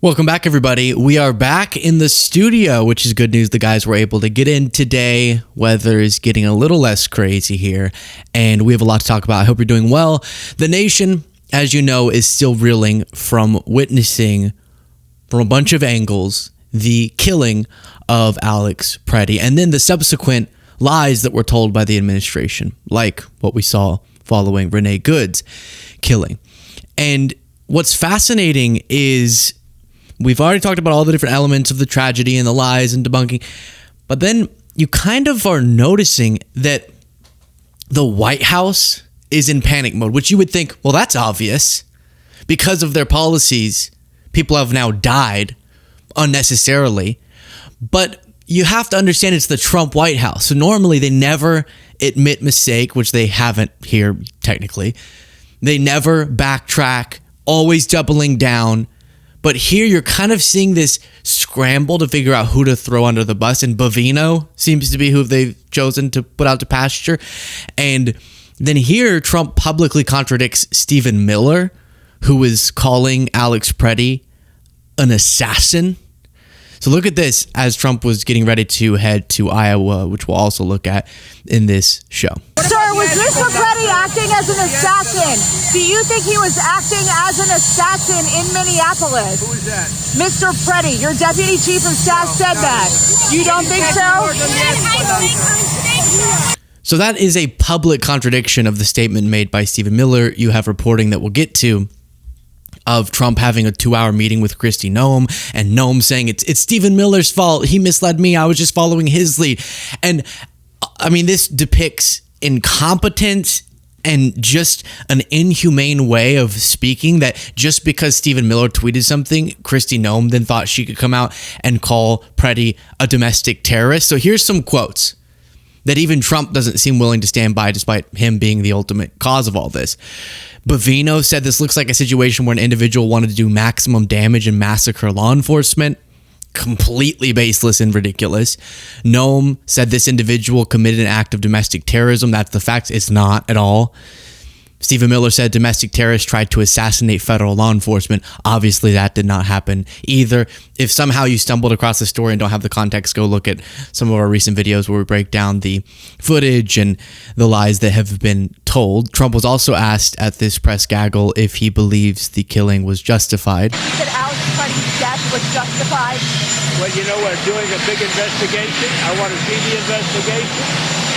Welcome back, everybody. We are back in the studio, which is good news. The guys were able to get in today. Weather is getting a little less crazy here, and we have a lot to talk about. I hope you're doing well. The nation, as you know, is still reeling from witnessing from a bunch of angles the killing of Alex Pretti and then the subsequent lies that were told by the administration, like what we saw following Renee Good's killing. And what's fascinating is we've already talked about all the different elements of the tragedy and the lies and debunking, but then you kind of are noticing that the White House is in panic mode, which you would think, well, that's obvious. Because of their policies, people have now died unnecessarily. But you have to understand it's the Trump White House. So normally they never admit mistake, which they haven't here technically. They never backtrack, always doubling down. But here you're kind of seeing this scramble to figure out who to throw under the bus. And Bovino seems to be who they've chosen to put out to pasture. And then here Trump publicly contradicts Stephen Miller, who is calling Alex Pretti an assassin. So look at this as Trump was getting ready to head to Iowa, which we'll also look at in this show. Sir, was Mr. Pretti acting as an assassin? Do you think he was acting as an assassin in Minneapolis? Who is that? Mr. Pretti, your deputy chief of staff said that. You don't think so? So that is a public contradiction of the statement made by Stephen Miller. You have reporting that we'll get to of Trump having a 2-hour meeting with Kristi Noem, and Noem saying it's Stephen Miller's fault. He misled me. I was just following his lead. And I mean, this depicts incompetence and just an inhumane way of speaking, that just because Stephen Miller tweeted something, Kristi Noem then thought she could come out and call Pretti a domestic terrorist. So here's some quotes that even Trump doesn't seem willing to stand by, despite him being the ultimate cause of all this. Bovino said this looks like a situation where an individual wanted to do maximum damage and massacre law enforcement. Completely baseless and ridiculous. Noem said this individual committed an act of domestic terrorism. That's the fact. It's not at all. Stephen Miller said domestic terrorists tried to assassinate federal law enforcement. Obviously, that did not happen either. If somehow you stumbled across the story and don't have the context, go look at some of our recent videos where we break down the footage and the lies that have been told. Trump was also asked at this press gaggle if he believes the killing was justified. He said Alex Pretti's death was justified. Well, you know, we're doing a big investigation. I want to see the investigation.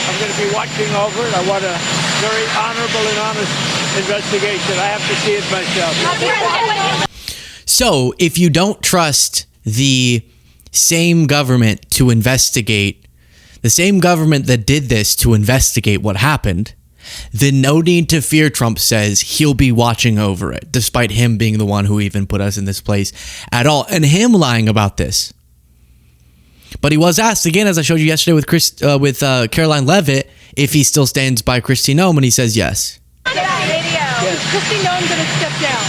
I'm going to be watching over it. I want a very honorable and honest investigation. I have to see it myself. So if you don't trust the same government to investigate, the same government that did this to investigate what happened, then no need to fear, Trump says. He'll be watching over it, despite him being the one who even put us in this place at all, and him lying about this. But he was asked again, as I showed you yesterday with Caroline Leavitt, if he still stands by Kristi Noem, and he says yes. Is Kristi Noem going to step down?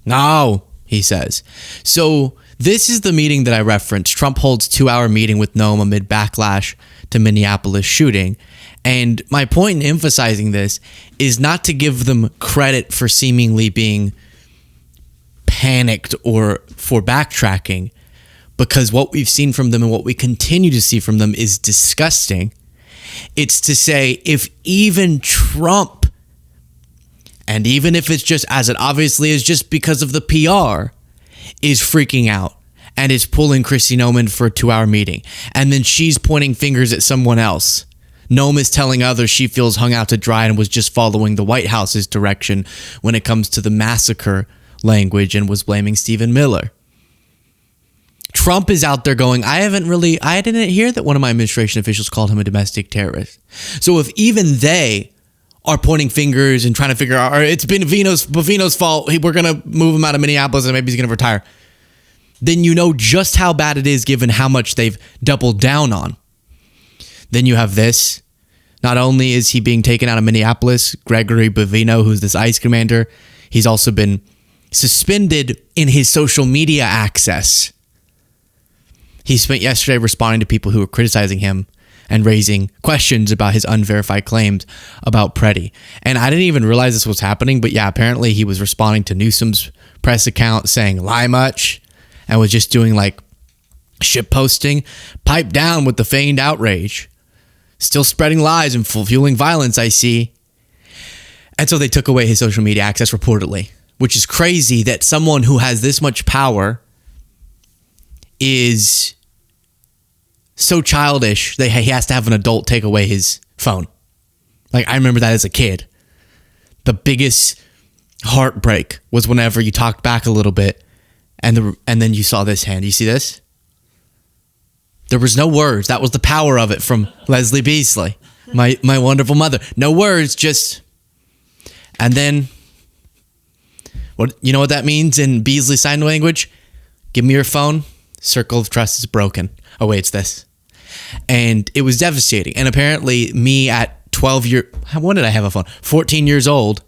No, he says. So this is the meeting that I referenced. Trump holds 2-hour meeting with Noem amid backlash to Minneapolis shooting. And my point in emphasizing this is not to give them credit for seemingly being panicked or for backtracking, because what we've seen from them and what we continue to see from them is disgusting. It's to say, if even Trump, and even if it's just, as it obviously is just because of the PR, is freaking out and is pulling Kristi Noem in for a 2-hour meeting, and then she's pointing fingers at someone else. Noem is telling others she feels hung out to dry and was just following the White House's direction when it comes to the massacre language and was blaming Stephen Miller. Trump is out there going, I didn't hear that one of my administration officials called him a domestic terrorist. So if even they are pointing fingers and trying to figure out, it's been Bovino's fault, we're going to move him out of Minneapolis and maybe he's going to retire, then you know just how bad it is given how much they've doubled down on. Then you have this. Not only is he being taken out of Minneapolis, Gregory Bovino, who's this ICE commander, he's also been suspended in his social media access. He spent yesterday responding to people who were criticizing him and raising questions about his unverified claims about Pretti. And I didn't even realize this was happening, but yeah, apparently he was responding to Newsom's press account saying lie much and was just doing like shit posting, pipe down with the feigned outrage. Still spreading lies and fueling violence, I see. And so they took away his social media access reportedly, which is crazy that someone who has this much power is so childish that he has to have an adult take away his phone. Like, I remember that as a kid. The biggest heartbreak was whenever you talked back a little bit and then you saw this hand. You see this? There was no words. That was the power of it from Leslie Beasley, my wonderful mother. No words, just... And then, what you know what that means in Beasley sign language? Give me your phone. Circle of trust is broken. Oh, wait, it's this. And it was devastating. And apparently me at 12 years... When did I have a phone? 14 years old.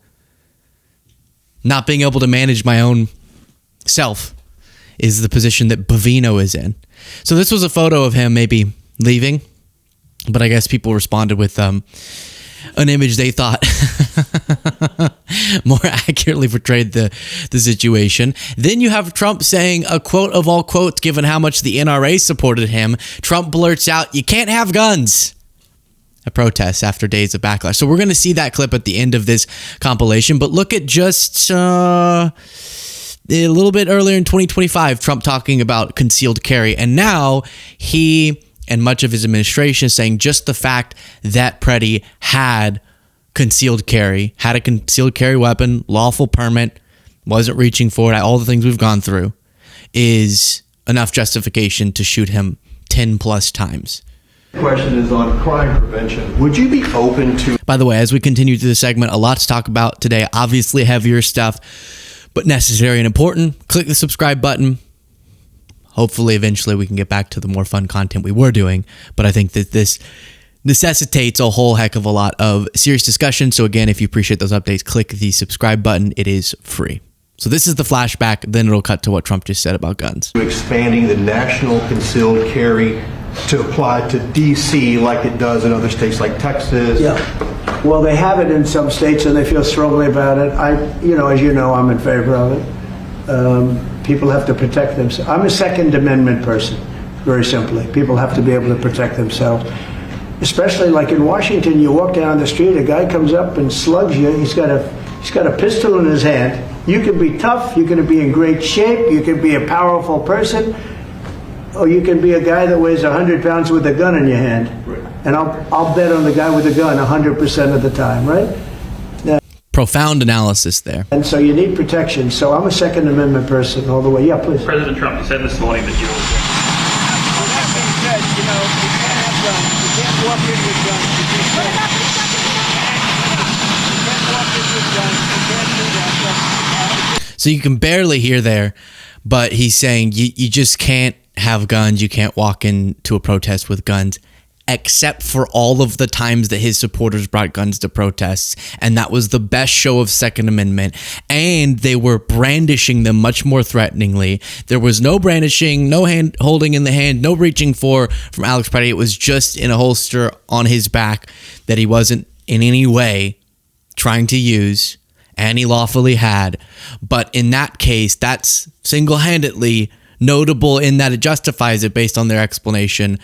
Not being able to manage my own self is the position that Bovino is in. So this was a photo of him maybe leaving, but I guess people responded with an image they thought more accurately portrayed the situation. Then you have Trump saying a quote of all quotes, given how much the NRA supported him. Trump blurts out, "You can't have guns." A protest after days of backlash. So we're going to see that clip at the end of this compilation, but look at just... a little bit earlier in 2025, Trump talking about concealed carry. And now he and much of his administration is saying just the fact that Pretti had concealed carry, had a concealed carry weapon, lawful permit, wasn't reaching for it, all the things we've gone through, is enough justification to shoot him 10 plus times. Question is on crime prevention. Would you be open to... By the way, as we continue through the segment, a lot to talk about today, obviously heavier stuff, but necessary and important. Click the subscribe button. Hopefully, eventually, we can get back to the more fun content we were doing. But I think that this necessitates a whole heck of a lot of serious discussion. So again, if you appreciate those updates, click the subscribe button. It is free. So this is the flashback. Then it'll cut to what Trump just said about guns. Expanding the national concealed carry to apply to D.C. like it does in other states like Texas. Yeah. Well, they have it in some states and they feel strongly about it. As you know, I'm in favor of it. People have to protect themselves. I'm a Second Amendment person, very simply. People have to be able to protect themselves. Especially like in Washington, you walk down the street, a guy comes up and slugs you. He's got a pistol in his hand. You can be tough, you can be in great shape, you can be a powerful person, or you can be a guy that weighs 100 pounds with a gun in your hand. And I'll bet on the guy with a gun 100% of the time, right? Profound analysis there. And so you need protection. So I'm a Second Amendment person all the way. Yeah, please. President Trump, you said this morning that you will... Well, that being said, you can't have guns. You can't walk in with guns. You can't walk in with guns. You can't do that. So you can barely hear there, but he's saying you just can't have guns. You can't walk into a protest with guns, except for all of the times that his supporters brought guns to protests. And that was the best show of Second Amendment. And they were brandishing them much more threateningly. There was no brandishing, no hand holding in the hand, no reaching for from Alex Pretti. It was just in a holster on his back that he wasn't in any way trying to use, and he lawfully had. But in that case, that's single-handedly notable in that it justifies it based on their explanation.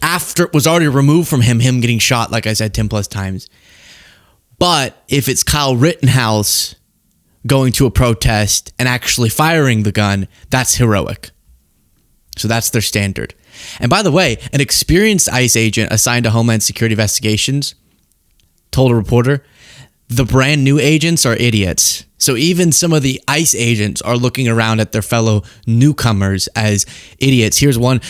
After it was already removed from him getting shot, like I said, 10 plus times. But if it's Kyle Rittenhouse going to a protest and actually firing the gun, that's heroic. So that's their standard. And by the way, an experienced ICE agent assigned to Homeland Security investigations told a reporter, the brand new agents are idiots. So even some of the ICE agents are looking around at their fellow newcomers as idiots. Here's one.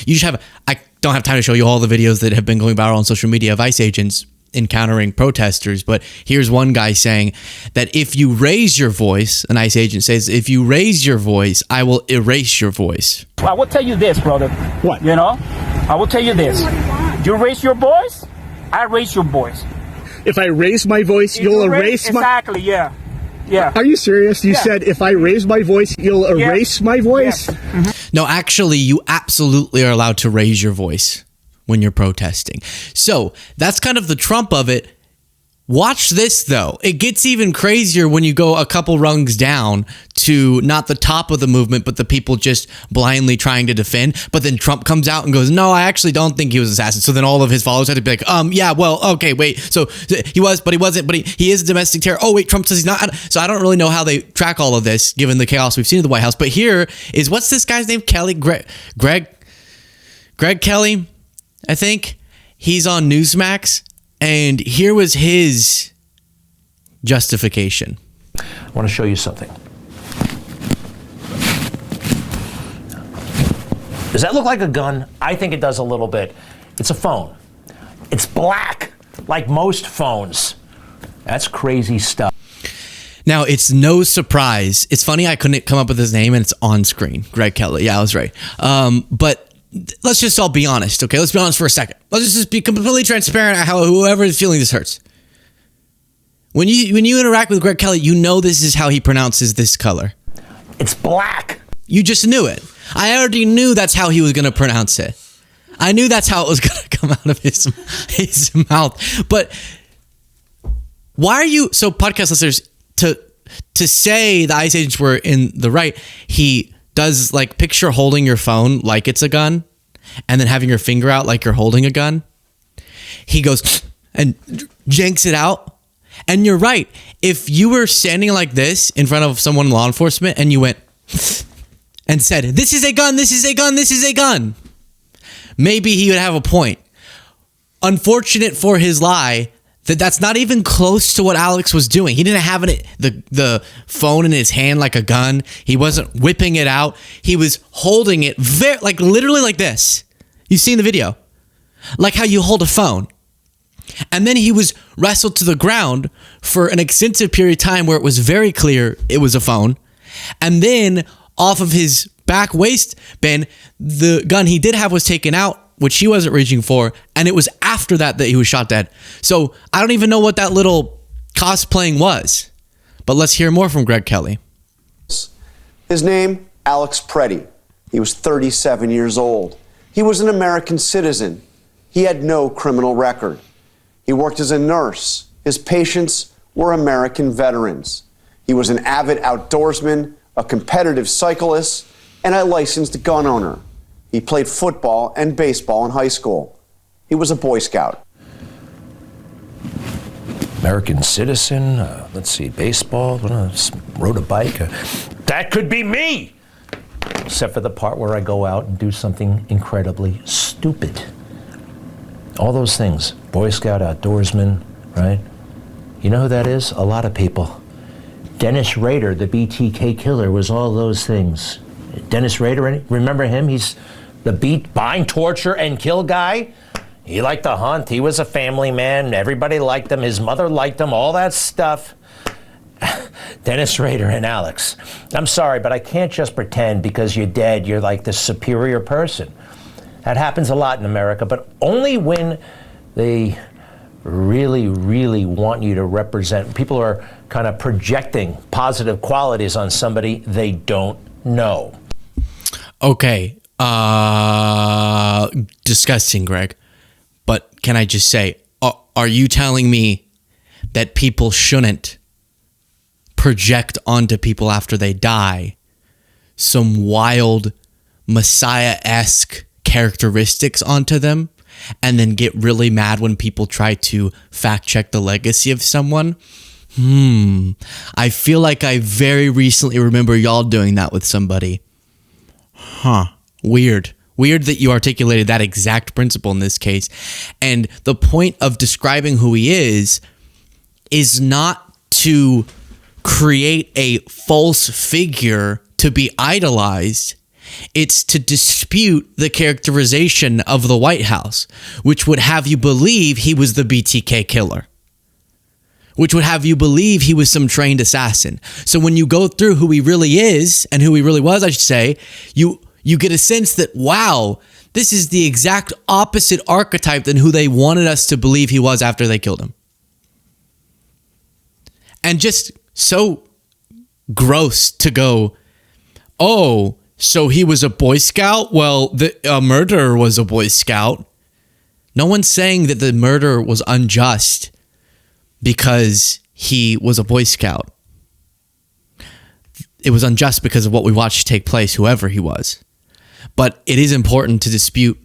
I don't have time to show you all the videos that have been going viral on social media of ICE agents encountering protesters, but here's one guy saying that if you raise your voice, an ICE agent says, if you raise your voice, I will erase your voice. Well, I will tell you this, brother. What? I will tell you this. You raise your voice, I raise your voice. If I raise my voice, you'll erase my... Exactly, yeah. Yeah. Are you serious? You said if I raise my voice, you'll erase my voice? Yes. Mm-hmm. No, actually, you absolutely are allowed to raise your voice when you're protesting. So that's kind of the Trump of it. Watch this, though. It gets even crazier when you go a couple rungs down to not the top of the movement, but the people just blindly trying to defend. But then Trump comes out and goes, no, I actually don't think he was an assassin. So then all of his followers had to be like, yeah, well, okay, wait. So he was, but he wasn't, but he is a domestic terror. Oh, wait, Trump says he's not. So I don't really know how they track all of this, given the chaos we've seen in the White House. But here is, what's this guy's name? Kelly? Greg Kelly, I think. He's on Newsmax. And here was his justification. I want to show you something. Does that look like a gun? I think it does a little bit. It's a phone. It's black, like most phones. That's crazy stuff. Now, it's no surprise. It's funny I couldn't come up with his name, and it's on screen. Greg Kelly. Yeah, I was right. But let's just all be honest, okay? Let's be honest for a second. Let's just be completely transparent at how whoever is feeling this hurts. When you interact with Greg Kelly, you know this is how he pronounces this color. It's black. You just knew it. I already knew that's how he was going to pronounce it. I knew that's how it was going to come out of his mouth. But why are you... So, podcast listeners, to say the ICE agents were in the right, he does, like, picture holding your phone like it's a gun and then having your finger out like you're holding a gun. He goes and janks it out. And you're right. If you were standing like this in front of someone in law enforcement and you went and said, this is a gun, this is a gun, this is a gun, maybe he would have a point. Unfortunate for his lie, that's not even close to what Alex was doing. He didn't have the phone in his hand like a gun. He wasn't whipping it out. He was holding it literally like this. You've seen the video. Like how you hold a phone. And then he was wrestled to the ground for an extensive period of time where it was very clear it was a phone. And then off of his back waistband, the gun he did have was taken out, which he wasn't reaching for, and it was after that he was shot dead. So I don't even know what that little cosplaying was. But let's hear more from Greg Kelly. His name, Alex Pretti. He was 37 years old. He was an American citizen. He had no criminal record. He worked as a nurse. His patients were American veterans. He was an avid outdoorsman, a competitive cyclist, and a licensed gun owner. He played football and baseball in high school. He was a Boy Scout. American citizen, let's see, baseball, rode a bike. That could be me! Except for the part where I go out and do something incredibly stupid. All those things. Boy Scout, outdoorsman, right? You know who that is? A lot of people. Dennis Rader, the BTK killer, was all those things. Dennis Rader, remember him? He's the bind, torture, and kill guy. He liked to hunt. He was a family man. Everybody liked him. His mother liked him. All that stuff. Dennis Rader and Alex. I'm sorry, but I can't just pretend because you're dead, you're like the superior person. That happens a lot in America, but only when they really, really want you to represent. People are kind of projecting positive qualities on somebody they don't know. Okay. Disgusting, Greg. But can I just say, are you telling me that people shouldn't project onto people after they die some wild Messiah-esque characteristics onto them and then get really mad when people try to fact check the legacy of someone? I feel like I very recently remember y'all doing that with somebody. Weird that you articulated that exact principle in this case. And the point of describing who he is not to create a false figure to be idolized. It's to dispute the characterization of the White House, which would have you believe he was the BTK killer, which would have you believe he was some trained assassin. So when you go through who he really is and who he really was, I should say, you get a sense that, wow, this is the exact opposite archetype than who they wanted us to believe he was after they killed him. And just so gross to go, oh, so he was a Boy Scout? Well, a murderer was a Boy Scout. No one's saying that the murder was unjust. because he was a Boy Scout. It was unjust because of what we watched take place, whoever he was. But it is important to dispute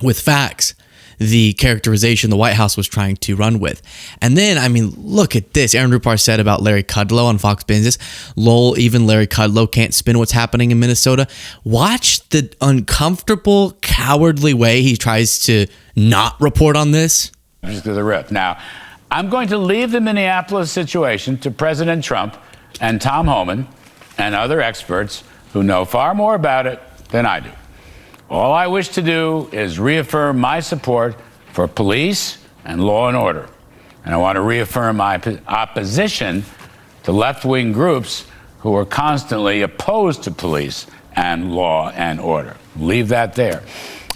with facts the characterization the White House was trying to run with. And then, I mean, look at this. Aaron Rupar said about Larry Kudlow on Fox Business, lol, even Larry Kudlow can't spin what's happening in Minnesota. Watch the uncomfortable, cowardly way he tries to not report on this. Just to the rip. Now, I'm going to leave the Minneapolis situation to President Trump and Tom Homan and other experts who know far more about it than I do. All I wish to do is reaffirm my support for police and law and order. And I want to reaffirm my opposition to left-wing groups who are constantly opposed to police and law and order. Leave that there.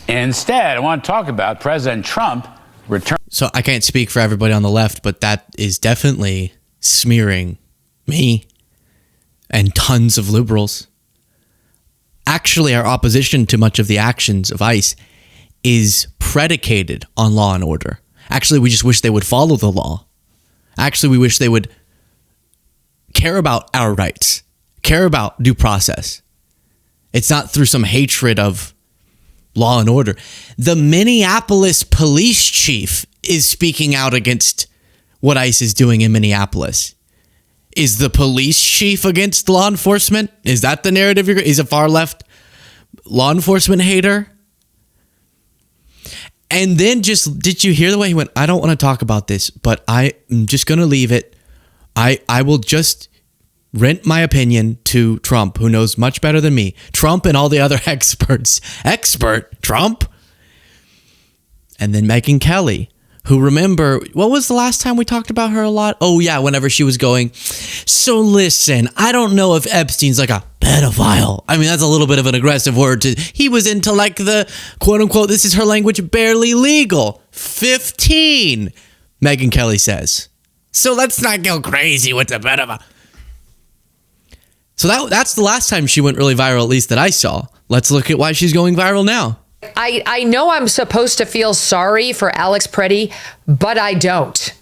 Instead, I want to talk about President Trump return. So I can't speak for everybody on the left, but that is definitely smearing me and tons of liberals. Actually, our opposition to much of the actions of ICE is predicated on law and order. Actually, we just wish they would follow the law. Actually, we wish they would care about our rights, care about due process. It's not through some hatred of law and order. The Minneapolis police chief is speaking out against what ICE is doing in Minneapolis. Is the police chief against law enforcement? Is that the narrative? He's a far left law enforcement hater? And then did you hear the way he went, I don't want to talk about this, but I'm just going to leave it. I will just rent my opinion to Trump, who knows much better than me. Trump and all the other experts. Expert Trump. And then Megyn Kelly, who, remember, what was the last time we talked about her a lot? Oh, yeah, whenever she was going, so listen, I don't know if Epstein's like a pedophile. I mean, that's a little bit of an aggressive word. He was into like the, quote unquote, this is her language, barely legal. 15, Megyn Kelly says. So let's not go crazy with the pedophile. So that's the last time she went really viral, at least that I saw. Let's look at why she's going viral now. I know I'm supposed to feel sorry for Alex Pretti, but I don't.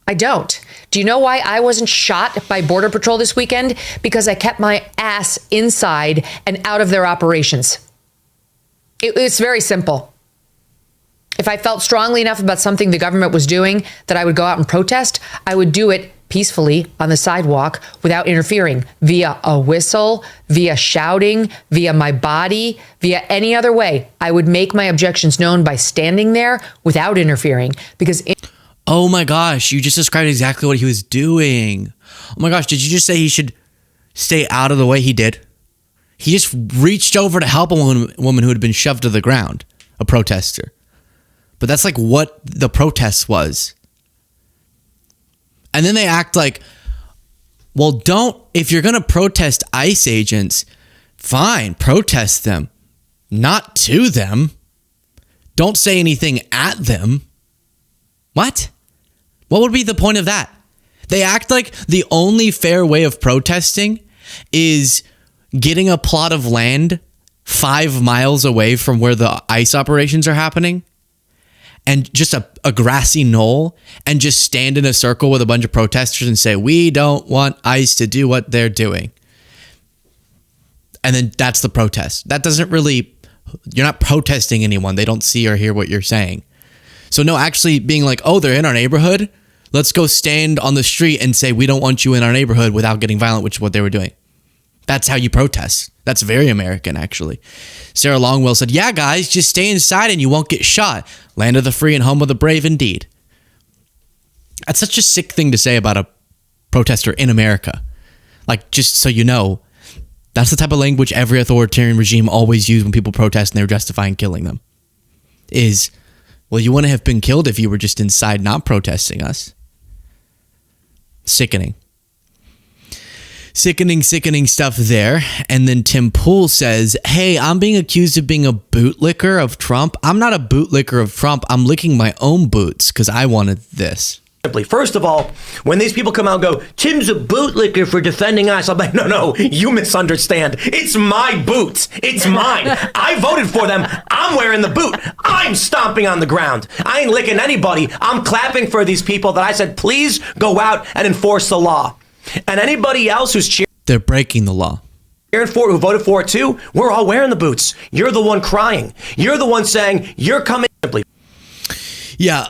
I don't. Do you know why I wasn't shot by Border Patrol this weekend? Because I kept my ass inside and out of their operations. It's very simple. If I felt strongly enough about something the government was doing that I would go out and protest, I would do it peacefully on the sidewalk without interfering, via a whistle, via shouting, via my body, via any other way. I would make my objections known by standing there without interfering, because oh my gosh, you just described exactly what he was doing. Oh my gosh, did you just say he should stay out of the way he did? He just reached over to help a woman who had been shoved to the ground, a protester. But that's like what the protest was. And then they act like, well, if you're going to protest ICE agents, fine, protest them, not to them. Don't say anything at them. What? What would be the point of that? They act like the only fair way of protesting is getting a plot of land 5 miles away from where the ICE operations are happening, and just a grassy knoll, and just stand in a circle with a bunch of protesters and say, we don't want ICE to do what they're doing. And then that's the protest. That doesn't really, you're not protesting anyone. They don't see or hear what you're saying. So no, actually being like, oh, they're in our neighborhood. Let's go stand on the street and say, we don't want you in our neighborhood, without getting violent, which is what they were doing. That's how you protest. That's very American, actually. Sarah Longwell said, yeah, guys, just stay inside and you won't get shot. Land of the free and home of the brave indeed. That's such a sick thing to say about a protester in America. Like, just so you know, that's the type of language every authoritarian regime always used when people protest and they were justifying killing them. Is, well, you wouldn't have been killed if you were just inside not protesting us. Sickening. Sickening stuff there. And then Tim Pool says, hey, I'm being accused of being a bootlicker of Trump. I'm not a bootlicker of Trump. I'm licking my own boots because I wanted this. Simply, first of all, when these people come out and go, Tim's a bootlicker for defending us, I'm like, no, you misunderstand. It's my boots. It's mine. I voted for them. I'm wearing the boot. I'm stomping on the ground. I ain't licking anybody. I'm clapping for these people that I said, please go out and enforce the law. And anybody else who's cheering, They're breaking the law. For it, who voted for it too, we're all wearing the boots. You're the one crying. You're the one saying, you're coming. Simply. Yeah,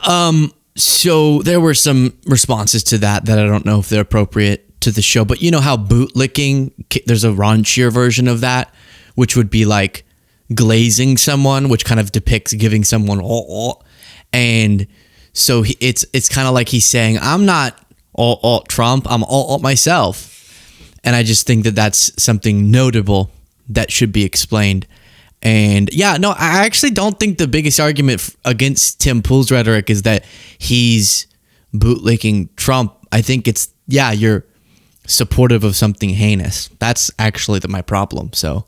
so there were some responses to that I don't know if they're appropriate to the show, but you know how bootlicking, there's a raunchier version of that, which would be like glazing someone, which kind of depicts giving someone and so it's kind of like he's saying, I'm not Trump, I'm myself. And I just think that that's something notable that should be explained. And yeah, no, I actually don't think the biggest argument against Tim Pool's rhetoric is that he's bootlicking Trump. I think it's, yeah, you're supportive of something heinous. That's actually my problem. So